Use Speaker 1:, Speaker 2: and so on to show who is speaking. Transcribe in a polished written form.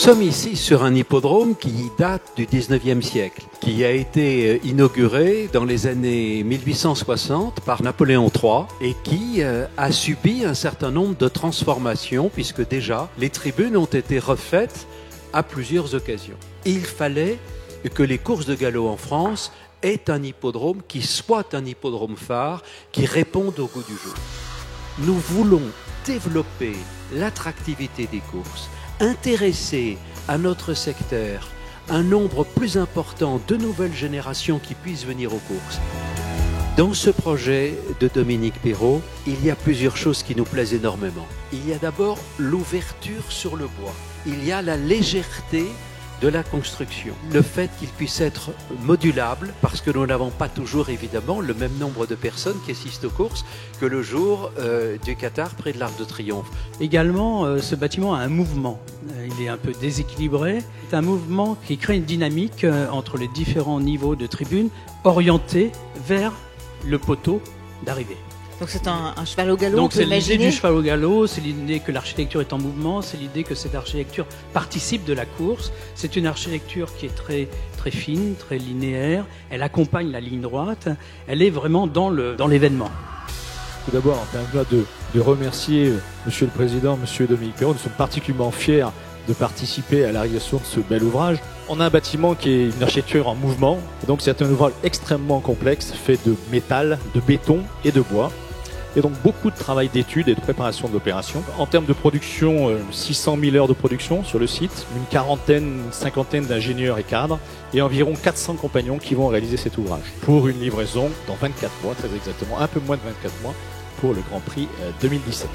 Speaker 1: sommes ici sur un hippodrome qui date du 19e siècle, qui a été inauguré dans les années 1860 par Napoléon III et qui a subi un certain nombre de transformations puisque déjà les tribunes ont été refaites à plusieurs occasions. Il fallait que les courses de galop en France aient un hippodrome qui soit un hippodrome phare, qui réponde au goût du jour. Nous voulons développer l'attractivité des courses, intéresser à notre secteur un nombre plus important de nouvelles générations qui puissent venir aux courses. Dans ce projet de Dominique Perrault, il y a plusieurs choses qui nous plaisent énormément. Il y a d'abord l'ouverture sur le bois. Il y a la légèreté de la construction. Le fait qu'il puisse être modulable, parce que nous n'avons pas toujours évidemment le même nombre de personnes qui assistent aux courses que le jour du Qatar près de l'Arc de Triomphe.
Speaker 2: Également, ce bâtiment a un mouvement. Il est un peu déséquilibré. C'est un mouvement qui crée une dynamique entre les différents niveaux de tribunes orientés vers le poteau d'arrivée.
Speaker 3: Donc c'est un cheval au galop.
Speaker 2: Donc c'est l'idée du cheval au galop, c'est l'idée que l'architecture est en mouvement, c'est l'idée que cette architecture participe de la course. C'est une architecture qui est très, très fine, très linéaire. Elle accompagne la ligne droite. Elle est vraiment dans l'événement.
Speaker 4: Tout d'abord, permettez-moi de remercier Monsieur le Président, Monsieur Dominique Perrault. Nous sommes particulièrement fiers de participer à la réalisation de ce bel ouvrage. On a un bâtiment qui est une architecture en mouvement. Et donc c'est un ouvrage extrêmement complexe, fait de métal, de béton et de bois. Et donc beaucoup de travail d'études et de préparation de l'opération. En termes de production, 600 000 heures de production sur le site, une cinquantaine d'ingénieurs et cadres, et environ 400 compagnons qui vont réaliser cet ouvrage. Pour une livraison dans 24 mois, très exactement, un peu moins de 24 mois, pour le Grand Prix 2017.